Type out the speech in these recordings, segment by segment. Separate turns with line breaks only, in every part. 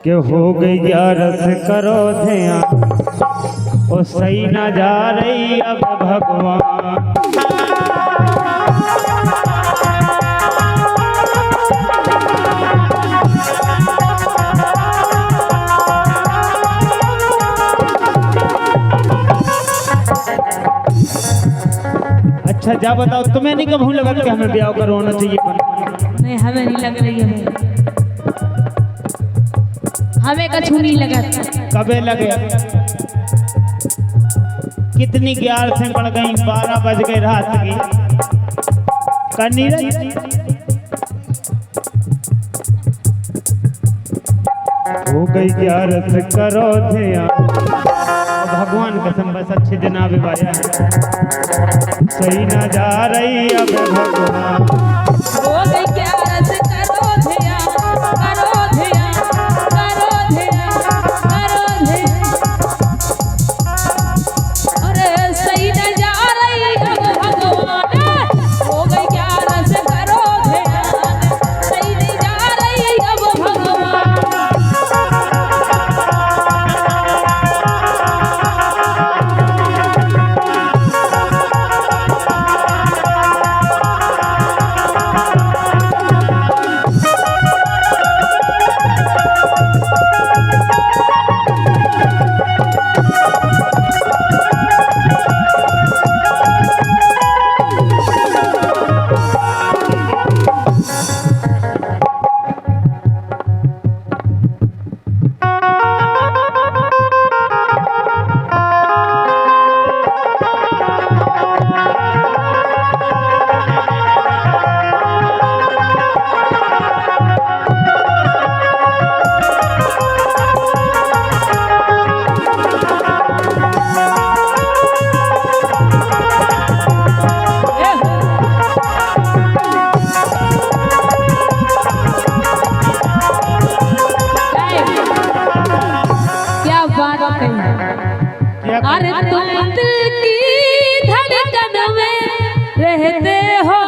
कि हो गई ग्यारस करो ध्यान, वो सही ना जा रही अब भगवान। अच्छा जा बताओ, तुम्हें नहीं कब लगा कि हमें ब्याह करवाना चाहिए?
नहीं, हमें नहीं लग रही है, हमें कछु नहीं लगा।
कबे लगे? कितनी 11 से पड़ गई, 12 बज गए रात की, करनी रही। हो गई 11 से करो ध्यान, भगवान कसम बस अच्छे दिन आवे बाया, सही ना जा रही अब भगवान।
हो गई 11 से करो ध्यान, करो ध्यान, करो ध्यान, करो ध्यान। अरे सही ना जा रही अब भगवान। हो गई 11 से करो ध्यान, सही नहीं जा रही अब भगवान। अरे तुम दिल की धड़कन में रहते हो,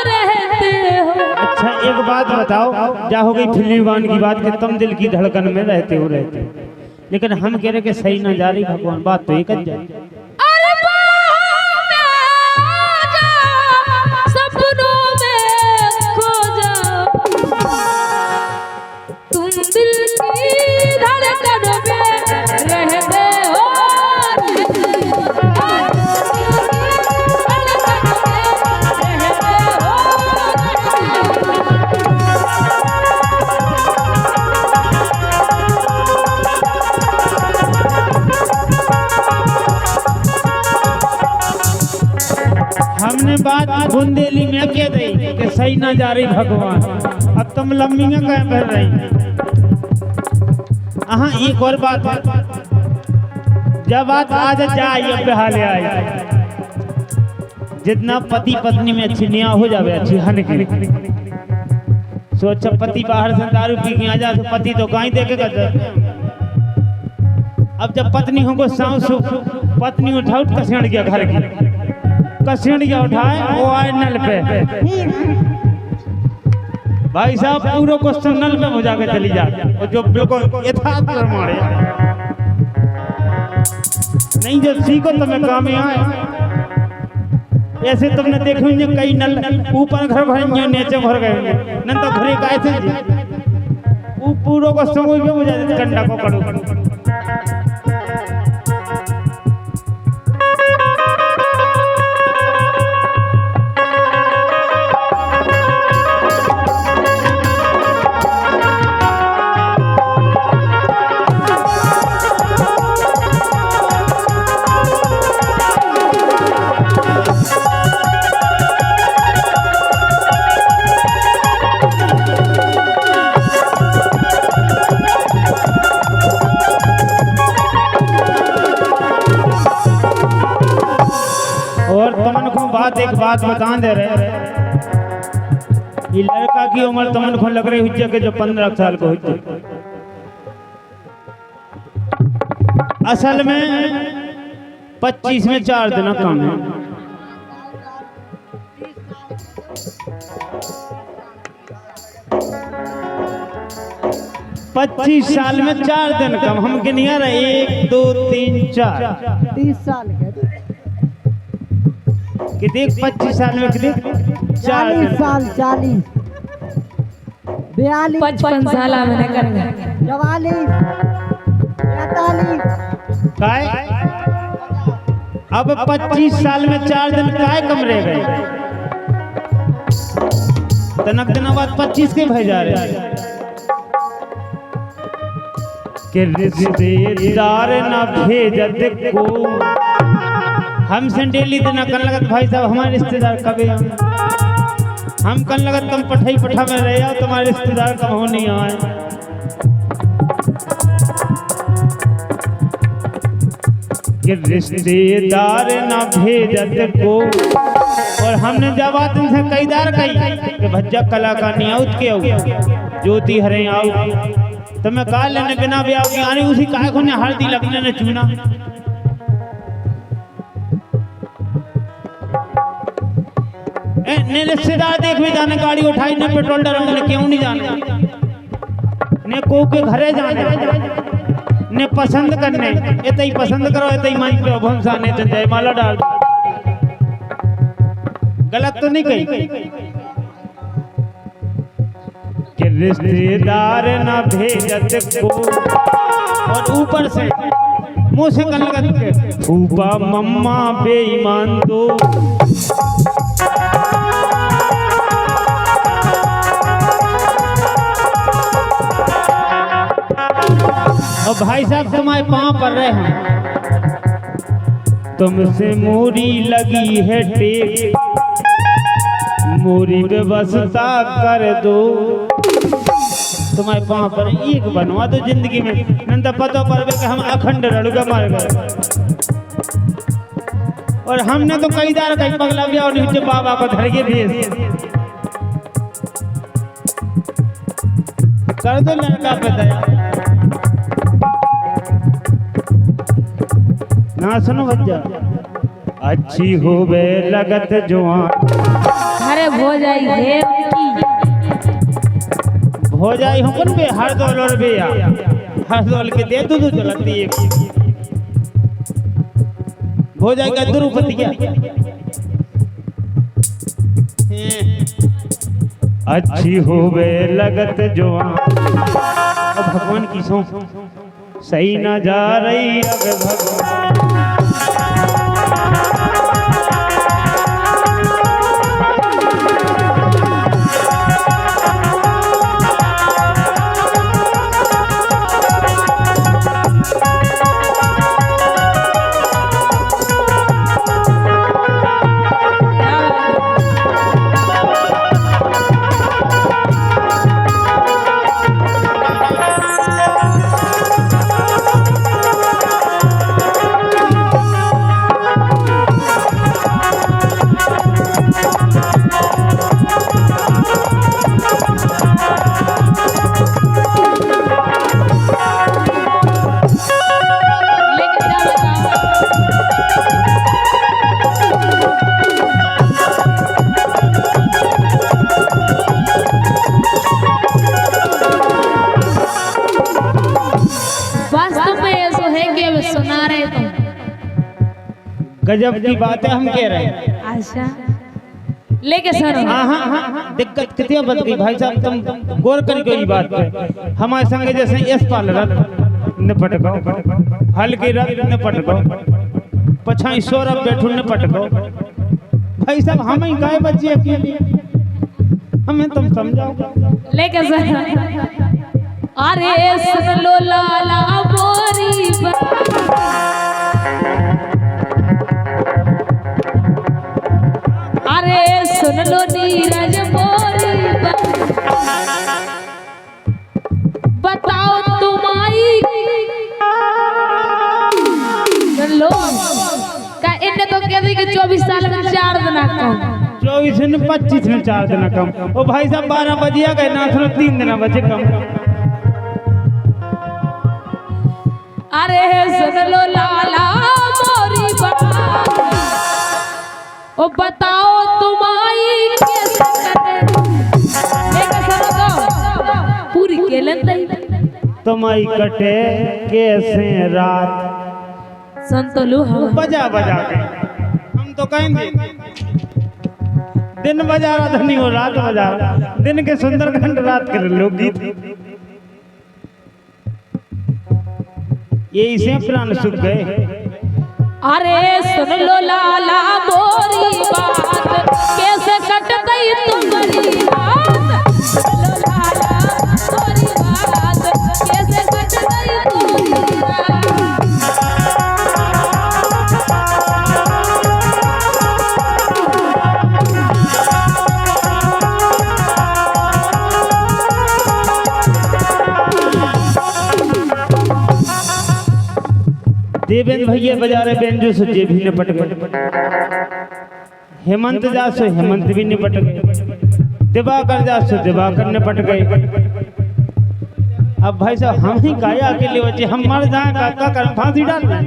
रहते हो।
अच्छा एक बात बताओ, जा हो गई फिल्मीवान की बात कि तुम दिल की धड़कन में रहते हो, रहते हो, लेकिन हम कह रहे कि सही ना जा रही भगवान, बात तो एक जाए।
सपनों में खो जाओ, तुम दिल की धड़कन में रहते हो।
हमने बात बुंदेली में कह दी कि सही ना जा रही भगवान, अब तुम लंबी में कह कर रही। हाँ एक और बात है, जब बात आज जाए बेहाले आई, जितना पति पत्नी में अच्छी निया हो जावे, अच्छी हन की सोच, पति बाहर से दारू पी के आ जा तो पति तो गाय दे के कर। अब जब पत्नी हमको साउस पत्नी उठाओ कसियण गया घर की, कसियण गया उठाए वो आए नल पे, भाई साहब पूरा क्वेश्चन नल पे हो जाके चली जा, और जो बिल्कुल यथार्थ मारे नहीं, जब सीखो तो मैं काम में आए। ऐसे तुमने देखो कई नल ऊपर घर भरेंगे, नीचे भर गए, न तो घरे का ऐसे वो पूरा क्वेश्चन वही पे हो जाते कंडा को करो। और तुमन को बात एक बात बता दे रहे, ये लड़का की उम्र तुमन को लग रही हुई कि जो 15 साल को हुई, असल में 25 में 4 दिन कम है। 25 25 साल में 4 दिन कम हम गिनिया रहे 1 2 3 4
30 साल के
कितने 25 साल में कितने 4
40
दिन
साल 40 42
55 साल मैंने कर गए
44 43
काय अब 25 साल में 4 दिन काय कम रह गए तनक दिनों बाद 25 के भय जा रहे हैं कि रिश्तेदार न भेजत को हमसे डेली दिन कन लगत भाई साहब हमारे रिश्तेदार कभी हम कन लगत तुम पठाई पठा में रहे हो तुम्हारे रिश्तेदार कब हो नहीं आए कि रिश्तेदार न भेजत को और हमने जब बात इनसे कई दार कही कि भज्जा कला का नहीं आउत के आओ ज्योति हरे आओ तो मैं कहा लेने बिना ब्याह के आने उसी काय को ने हल्दी लगने ने चुना ने रिश्तेदार देख भी जाने गाड़ी उठाई ने पेट्रोल डालने क्यों नहीं जाने ने को के घरे जाने ने पसंद करने एतई पसंद करो एतई माई पे भंसाने तो जयमाला डाल गलत तो नहीं कही कि रिश्तेदार ना भेजत को और ऊपर से मुंह से कन लगत के फूफा मम्मा बेईमान दो और भाई साहब तुम्हारे पांव पर रहे हैं तुमसे मोरी लगी है टेक मोरी व्यवस्था कर दो तुम्हारे पांव पर एक बनवा दो जिंदगी में नंदा पता पर कि हम अखंड रड़ुगा मार गए और हमने तो कई दार कई पगला भी और नीचे बाबा को धर के भेज कर दो लड़का पे दया ना सुनो बच्चा अच्छी हो बे लगत जवान
अरे हो जाई है
हो जाई हम कौन बे हर दौल और बे या हर दौल के दे दो चलती है हो जाएगा द्रुपति क्या अच्छी हो बे लगत जवान भगवान की सो सही ना जा रही अब भगवान गजब की बात है हम कह रहे हैं
अच्छा लेके सर
हाँ दिक्कत कितनी बद गई भाई साहब तुम गौर कर गई बात पे हमारे संग जैसे एस पाल रथ निपट गो हल्के रथ निपट गो पछाई सौरभ बैठू निपट गो भाई साहब हम ही गाय बच्चे अकेले हमें तुम समझाओ
लेके सर अरे सुन लो लाला मोरी अरे सुन लो नीरज मोरी बताओ तुम्हारी लो का इन्हें तो कह दी कि 24 साल में 4 दिन कम
24 में 25 में 4 दिन कम ओ भाई साहब 12 बजिया गए ना सुनो 3 दिन बचे कम
अरे सुन लो लाला मोरी ओ बताओ तुम्हारी कैसे करे पूरी केलन दई
तुम्हारी कटे कैसे रात।
संतलू हवा
बजा बजा के हम तो कहेंगे दिन बजा रहा धनी हो रात बजा रहा, दिन के सुंदर खंड रात के लोकगीत। ये इसे प्राण सुख गए।
अरे सुन लो लाला मोरी बात, कैसे कट गई तुम्हारी रात। सुन लो लाला मोरी बात, कैसे कट गई तुम्हारी रात।
देवेंद्र भैया बजा रहे बेंजो से जे भी निपट गए। हेमंत जासो हेमंत भी निपट गए। दिवाकर जासो दिवाकर निपट गए। अब भाई साहब हम ही गाया अकेले बचे, हम मर जाए का कर फांसी डाल दें।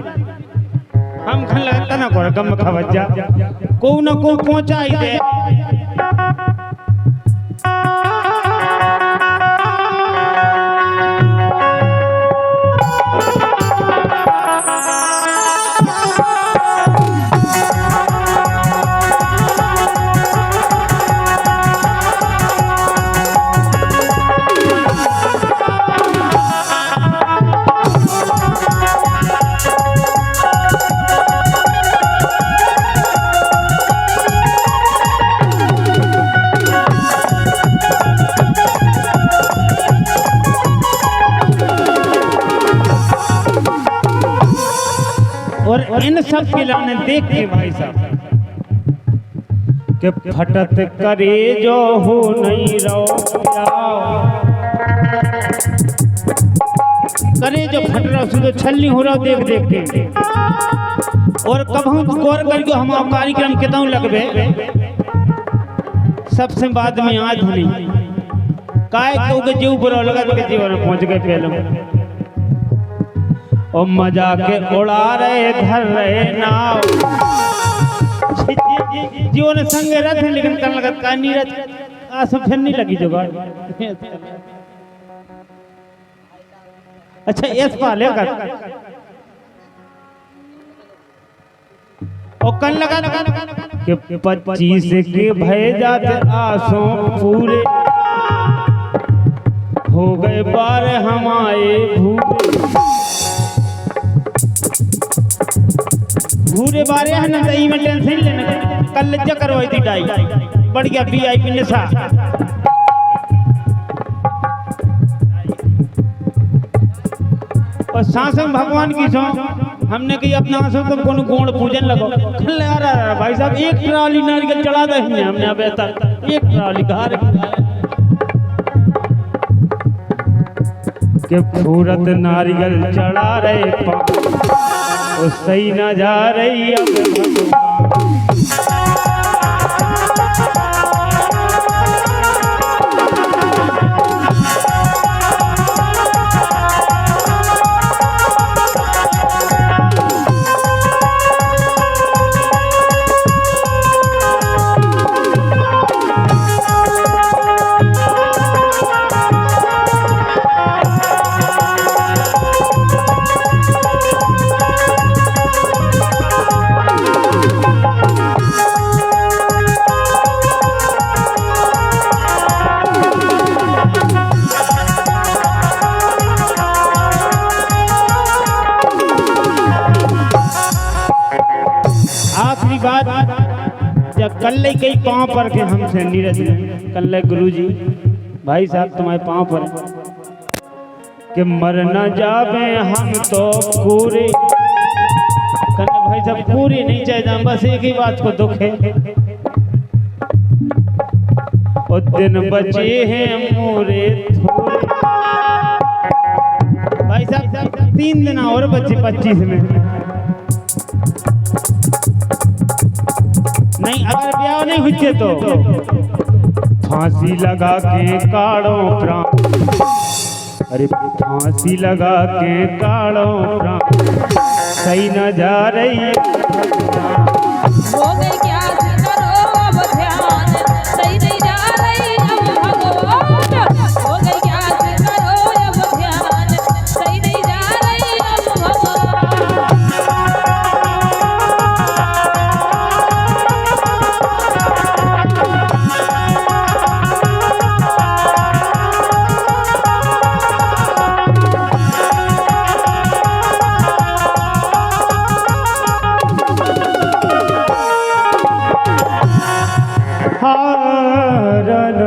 हम खन लगता ना कर गम खवजा को न को पहुंचा ही दे। और इन सब के लाने देख के भाई साहब के फटत करे जो हो नहीं रो करे जो फट रहा सुनो छलनी हो रहा देख देख के। और कबहू गौर करके हम कार्यक्रम कितने लगबे सबसे बाद में आज नहीं काय को के जीव बुरा लगा के जीवन में पहुंच गए पहले। और मजा के उड़ा रहे धर रहे नाव जीवन संग रथ लेकिन कर लगत का नीरज आसम फिर नहीं लगी जुगाड़। अच्छा एस पाले कर और कन लगा कि 25 के भय जाते आसों पूरे हो गए बार हमारे भूरे बारे है ना दही में टेंशन लेने कल लज्जा करवाई थी डाई बढ़ गया VIP नशा। और सांसम भगवान की सौ हमने कही अपना आंसू तुम को गोड़ पूजन लगो भाई साहब एक ट्राली नारियल चढ़ा दे हमने अब तक एक ट्राली घर के फूरत नारियल चढ़ा रहे वो सही ना जा रही अब जब कल कई पाँव पर के हमसे नीरज कल गुरुजी भाई साहब तुम्हारे पाँव पर कि मर न जावे हम तो पूरे भाई साहब पूरे नहीं चाहिए बस एक ही बात को दुख है और दिन बचे हैं मोरे थोड़े भाई साहब 3 दिन और बचे 25 में नहीं अगर ब्याह नहीं हुए तो फांसी लगा के काढ़ो प्राण। अरे फांसी लगा के काढ़ो प्राण सही न जा रही
हो गई क्या करो अब ध्यान सही नहीं जा रही अब भगवान। हो गई क्या करो अब ध्यान
हारल